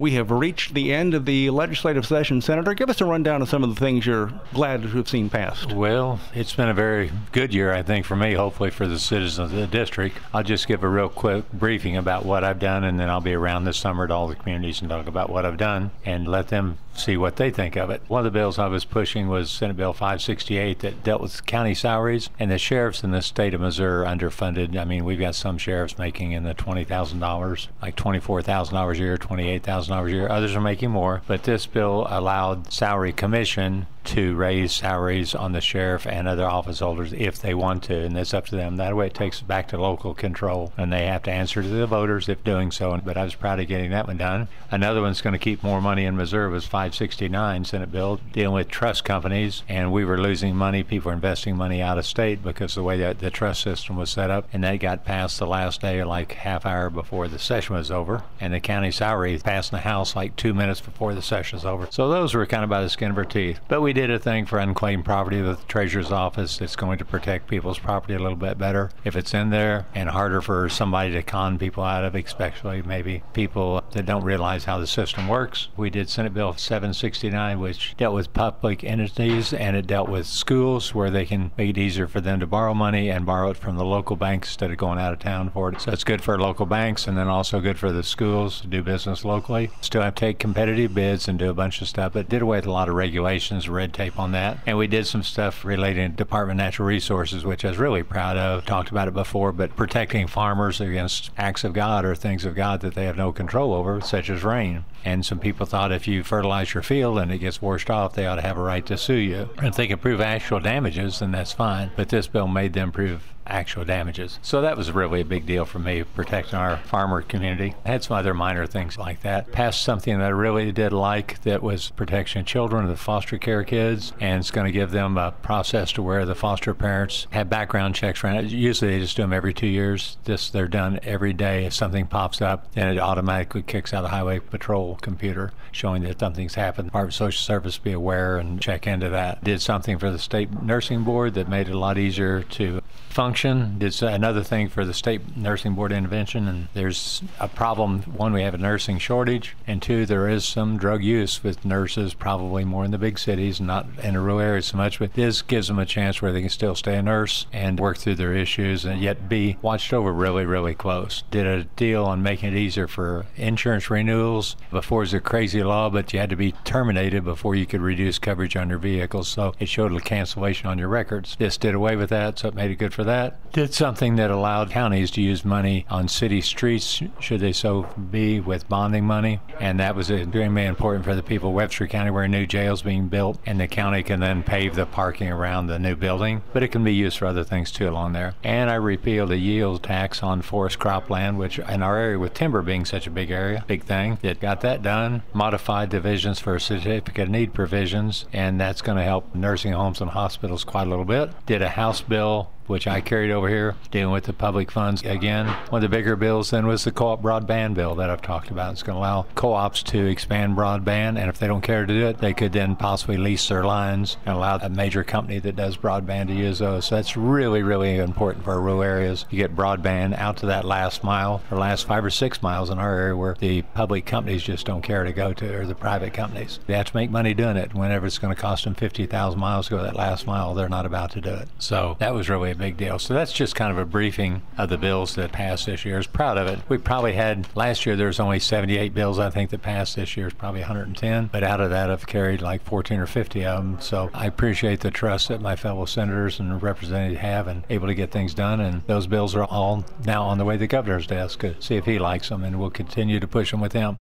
We have reached the end of the legislative session. Senator, give us a rundown of some of the things you're glad to have seen passed. Well, it's been a very good year, I think, for me, hopefully for the citizens of the district. I'll just give a real quick briefing about what I've done, and then I'll be around this summer to all the communities and talk about what I've done and let them see what they think of it. One of the bills I was pushing was Senate Bill 568 that dealt with county salaries, and the sheriffs in the state of Missouri are underfunded. I mean, we've got some sheriffs making in the $20,000, like $24,000 a year, $28,000 a year. Others are making more, but this bill allowed salary commission to raise salaries on the sheriff and other office holders if they want to, and it's up to them. That way it takes it back to local control, and they have to answer to the voters if doing so, but I was proud of getting that one done. Another one's going to keep more money in Missouri was 569 Senate bill dealing with trust companies, and we were losing money. People were investing money out of state because of the way that the trust system was set up, and that got passed the last day, like half hour before the session was over, and the county salary passed in the House like 2 minutes before the session was over. So those were kind of by the skin of our teeth. But we did a thing for unclaimed property with the Treasurer's Office. It's going to protect people's property a little bit better if it's in there, and harder for somebody to con people out of, especially maybe people that don't realize how the system works. We did Senate Bill 769, which dealt with public entities, and it dealt with schools where they can make it easier for them to borrow money and borrow it from the local banks instead of going out of town for it. So it's good for local banks, and then also good for the schools to do business locally. Still have to take competitive bids and do a bunch of stuff, but did away with a lot of regulations, red tape on that. And we did some stuff relating to Department of Natural Resources, which I was really proud of. Talked about it before, but protecting farmers against acts of God or things of God that they have no control over, such as rain. And some people thought if you fertilize your field and it gets washed off, they ought to have a right to sue you. And if they can prove actual damages, then that's fine. But this bill made them prove actual damages. So that was really a big deal for me, protecting our farmer community. I had some other minor things like that. Passed something that I really did like, that was protection of children, the foster care kids, and it's going to give them a process to where the foster parents have background checks around it. Usually they just do them every 2 years. They're done every day. If something pops up, then it automatically kicks out a highway patrol computer showing that something's happened. Department of Social Service be aware and check into that. Did something for the state nursing board that made it a lot easier to function. Did another thing for the state nursing board intervention, and there's a problem. One, we have a nursing shortage, and two, there is some drug use with nurses, probably more in the big cities, not in the rural areas so much, but this gives them a chance where they can still stay a nurse and work through their issues and yet be watched over really, really close. Did a deal on making it easier for insurance renewals. Before it was a crazy law, but you had to be terminated before you could reduce coverage on your vehicles, so it showed a cancellation on your records. This did away with that, so it made it good for that. Did something that allowed counties to use money on city streets, should they so be, with bonding money, and that was extremely important for the people of Webster County, where a new jail's being built, and the county can then pave the parking around the new building, but it can be used for other things too along there. And I repealed a yield tax on forest cropland, which in our area with timber being such a big area, big thing, that got that done. Modified divisions for certificate of need provisions, and that's going to help nursing homes and hospitals quite a little bit. Did a House bill which I carried over here, dealing with the public funds again. One of the bigger bills then was the co-op broadband bill that I've talked about. It's going to allow co-ops to expand broadband, and if they don't care to do it, they could then possibly lease their lines and allow a major company that does broadband to use those. So that's really, really important for our rural areas. You get broadband out to that last mile, or last 5 or 6 miles in our area where the public companies just don't care to go to, or the private companies. They have to make money doing it. Whenever it's going to cost them 50,000 miles to go that last mile, they're not about to do it. So that was really a big deal. So that's just kind of a briefing of the bills that passed this year. I was proud of it. We probably had, last year there was only 78 bills I think that passed. This year is probably 110, but out of that I've carried like 14 or 50 of them. So I appreciate the trust that my fellow senators and representatives have and able to get things done, and those bills are all now on the way to the governor's desk to see if he likes them, and we'll continue to push them with him.